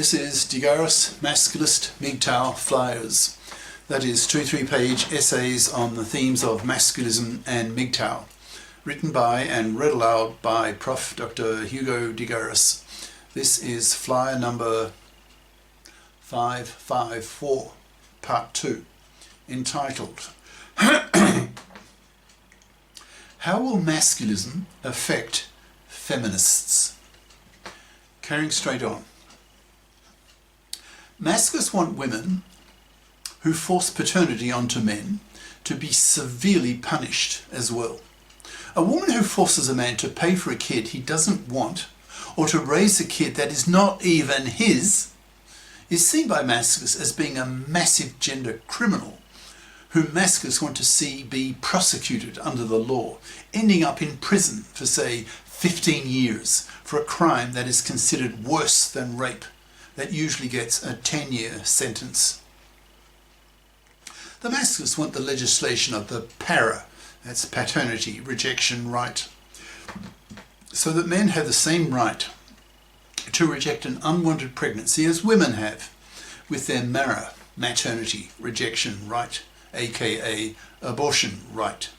This is Garis, masculist MGTOW flyers. That is 2 3-page essays on the themes of masculism and MGTOW, written by and read aloud by Prof. Dr. Hugo de Garis. This is flyer number 554, part 2, entitled How Will Masculism Affect Feminists? Carrying straight on. Masculists want women who force paternity onto men to be severely punished as well. A woman who forces a man to pay for a kid he doesn't want, or to raise a kid that is not even his, is seen by masculists as being a massive gender criminal whom masculists want to see be prosecuted under the law, ending up in prison for, say, 15 years for a crime that is considered worse than rape, that usually gets a 10-year sentence. The masculists want the legislation of the para, that's paternity rejection right, so that men have the same right to reject an unwanted pregnancy as women have with their mara, maternity rejection right, aka abortion right.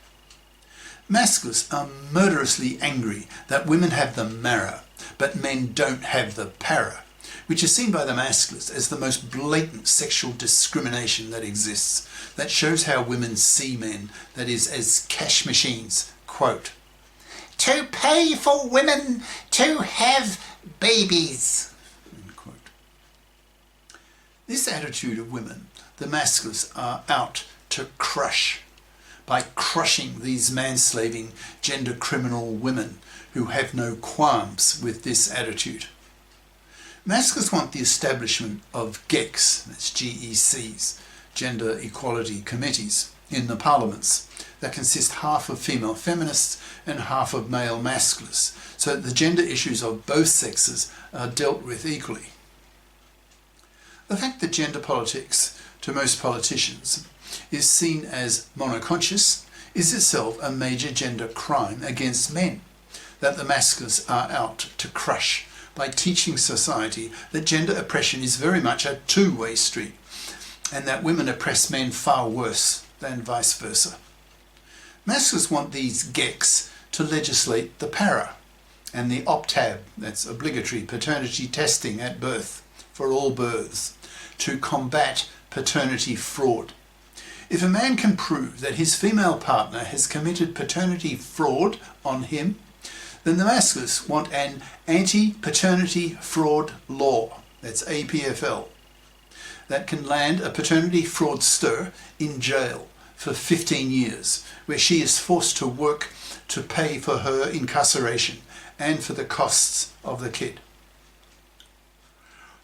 Masculists are murderously angry that women have the mara, but men don't have the para, which is seen by the masculists as the most blatant sexual discrimination that exists, that shows how women see men, that is, as cash machines, quote, to pay for women to have babies, end quote. This attitude of women, the masculists are out to crush, by crushing these manslaving, gender criminal women who have no qualms with this attitude. Masculists want the establishment of GECs, that's GECs, Gender Equality Committees, in the parliaments that consist half of female feminists and half of male masculists, so that the gender issues of both sexes are dealt with equally. The fact that gender politics, to most politicians, is seen as monoconscious is itself a major gender crime against men, that the masculists are out to crush by teaching society that gender oppression is very much a two-way street, and that women oppress men far worse than vice versa. Masculists want these GECs to legislate the para and the OPTAB, that's obligatory paternity testing at birth for all births, to combat paternity fraud. If a man can prove that his female partner has committed paternity fraud on him, then the masculists want an anti-paternity fraud law, that's APFL, that can land a paternity fraudster in jail for 15 years, where she is forced to work to pay for her incarceration and for the costs of the kid.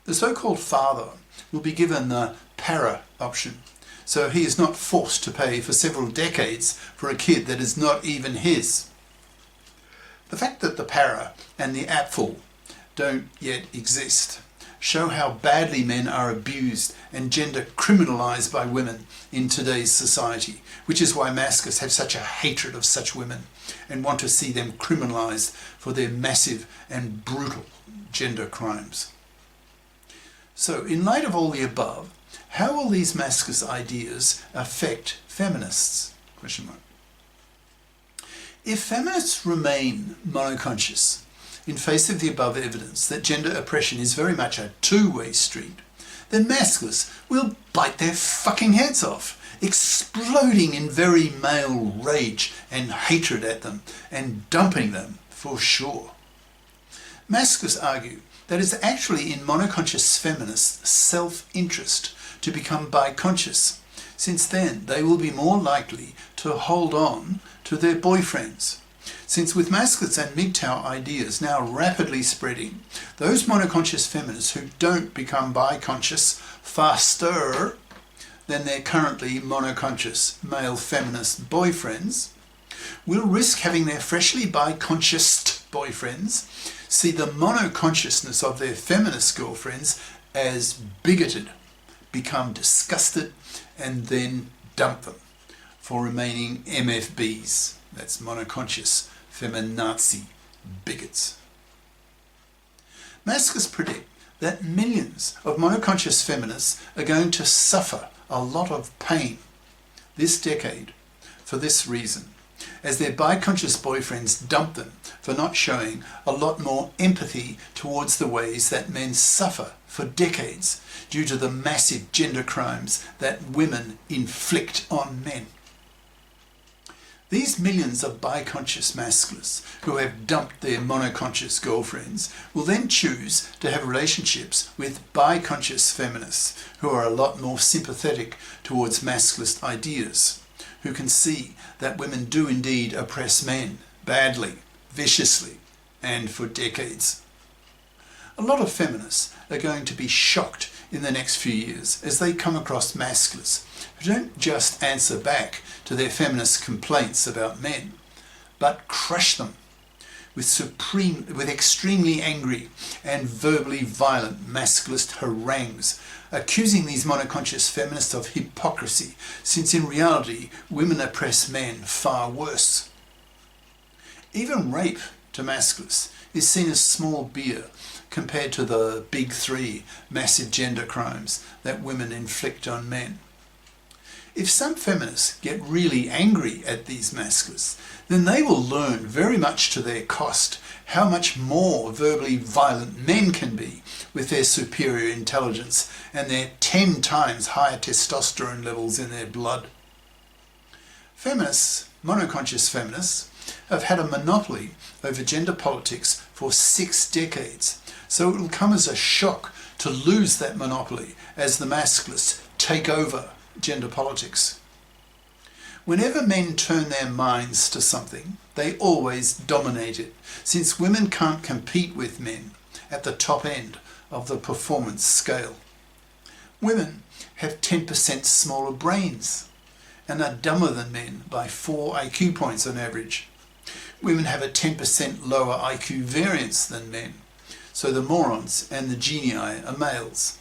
The so-called father will be given the para option, so he is not forced to pay for several decades for a kid that is not even his. The fact that the para and the apfel don't yet exist show how badly men are abused and gender criminalised by women in today's society, which is why masculists have such a hatred of such women and want to see them criminalised for their massive and brutal gender crimes. So, in light of all the above, how will these masculist ideas affect feminists? Question mark. If feminists remain monoconscious in face of the above evidence that gender oppression is very much a two-way street, then masculists will bite their fucking heads off, exploding in very male rage and hatred at them and dumping them for sure. Masculists argue that it's actually in monoconscious feminists' self-interest to become biconscious, since then they will be more likely to hold on to their boyfriends. Since with masculists and MGTOW ideas now rapidly spreading, those monoconscious feminists who don't become biconscious faster than their currently monoconscious male feminist boyfriends will risk having their freshly biconscious boyfriends see the monoconsciousness of their feminist girlfriends as bigoted, become disgusted, and then dump them for remaining MFBs, that's monoconscious feminazi bigots. Masculists predict that millions of monoconscious feminists are going to suffer a lot of pain this decade for this reason, as their biconscious boyfriends dump them for not showing a lot more empathy towards the ways that men suffer for decades due to the massive gender crimes that women inflict on men. These millions of biconscious masculists who have dumped their monoconscious girlfriends will then choose to have relationships with biconscious feminists who are a lot more sympathetic towards masculist ideas, who can see that women do indeed oppress men badly, viciously, and for decades. A lot of feminists are going to be shocked in the next few years as they come across masculists who don't just answer back to their feminist complaints about men, but crush them with extremely angry and verbally violent masculist harangues, accusing these monoconscious feminists of hypocrisy, since in reality women oppress men far worse. Even rape to masculists is seen as small beer compared to the big three massive gender crimes that women inflict on men. If some feminists get really angry at these masculists, then they will learn very much to their cost how much more verbally violent men can be with their superior intelligence and their 10 times higher testosterone levels in their blood. Feminists, monoconscious feminists, have had a monopoly over gender politics for 6 decades, so it will come as a shock to lose that monopoly as the masculists take over gender politics. Whenever men turn their minds to something, they always dominate it, since women can't compete with men at the top end of the performance scale. Women have 10% smaller brains and are dumber than men by 4 IQ points on average. Women have a 10% lower IQ variance than men, so the morons and the genii are males.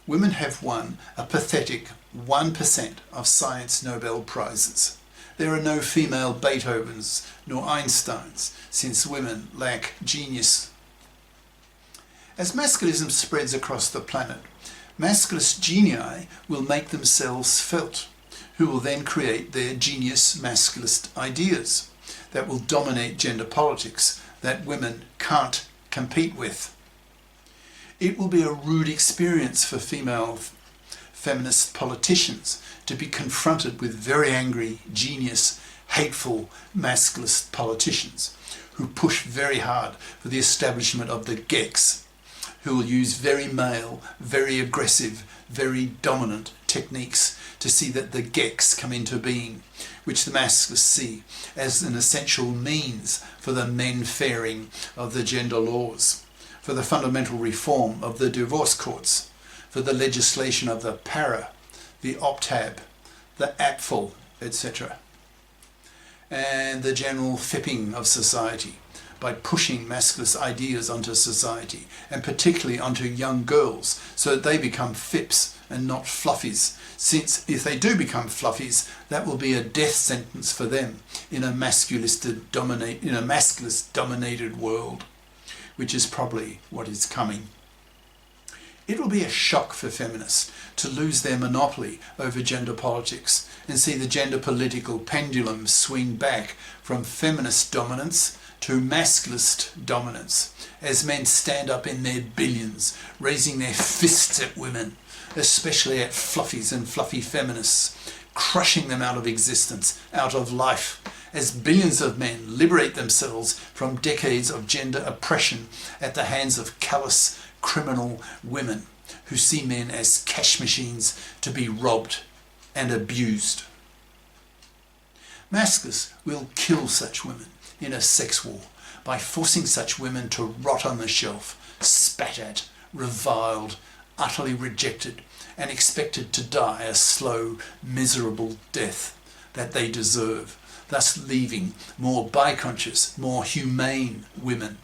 Women have won a pathetic 1% of science Nobel Prizes. There are no female Beethovens nor Einsteins, since women lack genius. As masculism spreads across the planet, masculist genii will make themselves felt, who will then create their genius masculist ideas that will dominate gender politics that women can't compete with. It will be a rude experience for female feminist politicians to be confronted with very angry, genius, hateful, masculist politicians who push very hard for the establishment of the gex, who will use very male, very aggressive, very dominant techniques to see that the gex come into being, which the masculists see as an essential means for the men-faring of the gender laws, for the fundamental reform of the divorce courts, for the legislation of the para, the optab, the apfel, etc., and the general fipping of society by pushing masculist ideas onto society, and particularly onto young girls, so that they become fips and not fluffies, since if they do become fluffies, that will be a death sentence for them in a masculist dominated world, which is probably what is coming. It will be a shock for feminists to lose their monopoly over gender politics and see the gender political pendulum swing back from feminist dominance to masculist dominance as men stand up in their billions, raising their fists at women, especially at fluffies and fluffy feminists, crushing them out of existence, out of life, as billions of men liberate themselves from decades of gender oppression at the hands of callous, criminal women who see men as cash machines to be robbed and abused. Masculists will kill such women in a sex war by forcing such women to rot on the shelf, spat at, reviled, utterly rejected, and expected to die a slow, miserable death that they deserve, thus leaving more biconscious, more humane women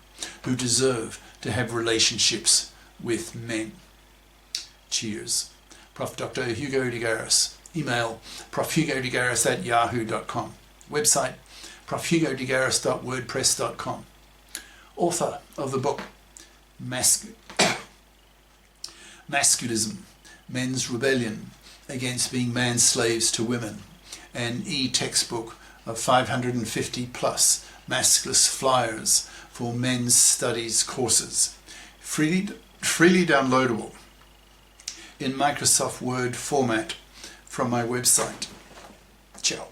who deserve to have relationships with men. Cheers. Prof. Dr. Hugo de Garis. Email profhugodegaris@yahoo.com. Website profhugodegaris.wordpress.com. Author of the book Masculism, Men's Rebellion Against Being Man-Slaves to Women, an e-textbook of 550 plus masculist flyers for men's studies courses, freely downloadable in Microsoft Word format from my website. Ciao.